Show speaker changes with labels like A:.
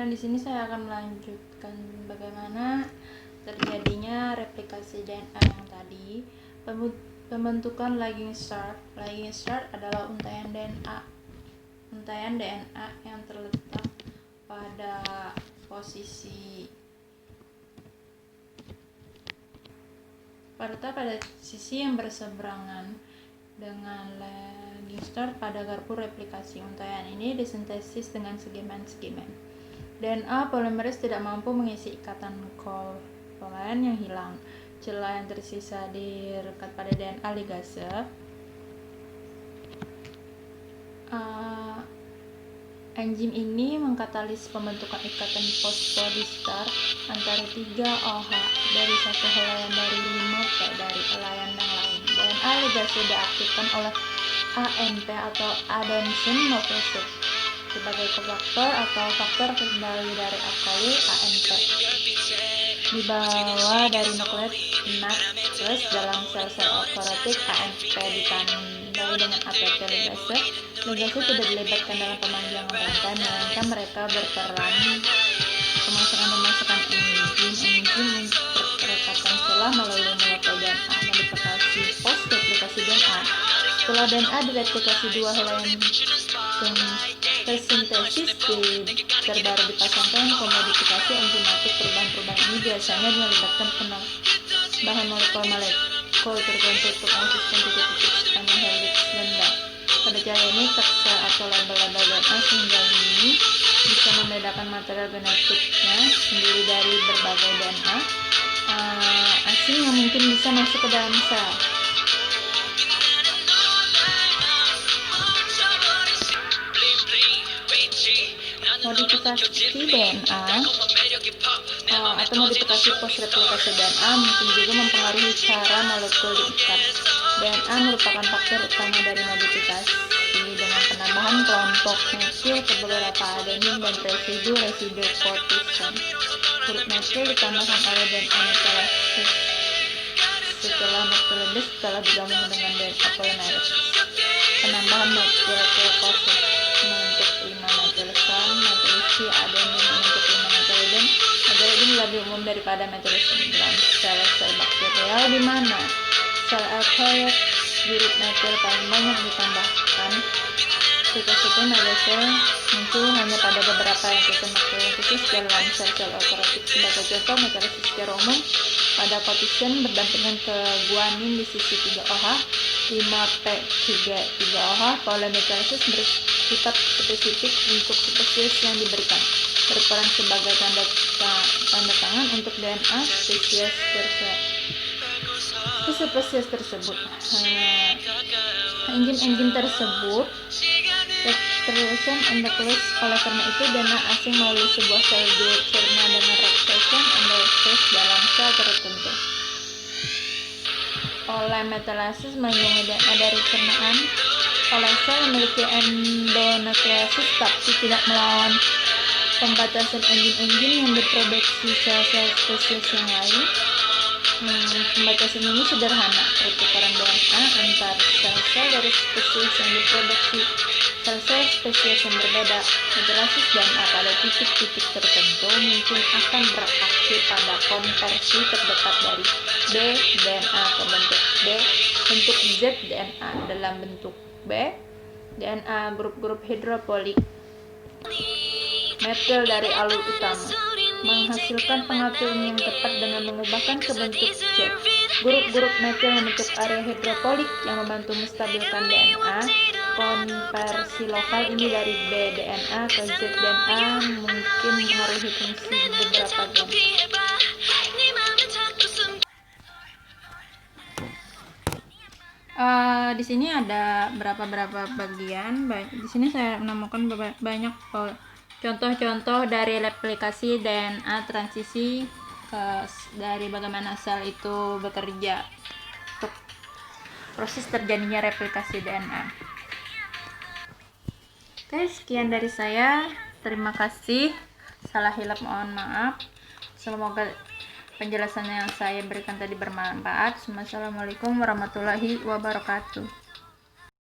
A: Di sini saya akan melanjutkan bagaimana terjadinya replikasi DNA yang tadi. Pembentukan lagging start. Lagging start adalah untaian DNA yang terletak pada posisi yang berseberangan dengan lagging start pada garpu replikasi. Untaian ini disintesis dengan segemen-segemen. DNA polimeris tidak mampu mengisi ikatan kovalent yang hilang. Celah yang tersisa direkat pada DNA ligase. Enzim ini mengkatalis pembentukan ikatan fosfodiester antara 3-OH dari satu helaian dari 5P dari helaian yang lain. DNA ligase diaktifkan oleh ANP atau adenosine nucleoside sebagai kofaktor atau faktor kendali dari alkali ANP. Dibawa dari nukleat NAD+ dalam sel-sel eukariotik, ANP ditandai dengan ATP ligase. Ligase tidak dilibatkan dalam pemanjangan rantai, melainkan mereka berperan pemasakan enzim untuk perekatan celah melalui molekul DNA. Modifikasi post-replikasi DNA. Setelah DNA direplikasi, dua helaian tersintesis terbaru dipasangkan. Komodifikasi enzimatik. Perubahan-perubahan ini biasanya melibatkan penambahan molekul tertentu untuk konsisten titik-titik sepanjang helix ganda. Pada cara ini, taxa atau label-label DNA sehingga ini bisa membedakan material genetiknya sendiri dari berbagai DNA asing yang mungkin bisa masuk ke dalam sel. Modifikasi DNA atau modifikasi post-replikasi DNA mungkin juga mempengaruhi cara molekul diikat. DNA merupakan faktor utama dari modifikasi dengan penambahan kelompok metil ke beberapa adenin dan residu kortison. Huruf metil ditambahkan oleh DNA metalases setelah nukleotis telah digabung dengan DNA polimeris. Penambahan metil ke fosfat membentuk 5-metilsan, metilisi adenin membentuk 5-metiliden. Metiliden lebih umum daripada metilisin dalam sel-sel bakterial, di mana sel eukaryot huruf metil paling banyak ditambahkan. Tipe-tipe metilase muncul hanya pada beberapa entitas nukleotis khusus dalam sel-sel eukariotik. Sebagai contoh, metalisis secara umum pada kortison berdampingan ke guanin di sisi 3-OH, 5P3-OH. Polymetalisis bersifat spesifik untuk spesies yang diberikan, berperan sebagai tanda tangan untuk DNA spesies tersebut. Enzim-enzim tersebut restriction endocytosis. Oleh karena itu, DNA asing melalui sebuah sel dicerna dengan restriction endocytosis dalam sel tertentu. Oleh metalasis melindungi DNA dari cernaan oleh sel memiliki endonukleosis, tapi tidak melawan pembatasan enzim-enzim yang diproduksi sel-sel spesies yang lain. Pembatasan ini sederhana, pertukaran DNA antar sel-sel dari spesies yang diproduksi sel-sel spesies yang berbeda. Metalasis DNA pada titik-titik tertentu mungkin akan beraksi pada konversi terdekat dari B DNA ke bentuk B, bentuk Z DNA dalam bentuk B, DNA grup-grup hidropolik metil dari alur utama, menghasilkan pengaturan yang tepat dengan mengubahkan ke bentuk Z. Grup-grup metil membentuk area hidropolik yang membantu menstabilkan DNA. Konversi lokal ini dari B DNA ke Z DNA mungkin mempengaruhi fungsi beberapa gen. Di sini ada berapa bagian. Di sini saya menemukan banyak contoh-contoh dari replikasi DNA transisi dari bagaimana sel itu bekerja untuk proses terjadinya replikasi DNA. Oke, sekian dari saya. Terima kasih. Salah hilap mohon maaf. Semoga penjelasan yang saya berikan tadi bermanfaat. Wassalamualaikum warahmatullahi wabarakatuh.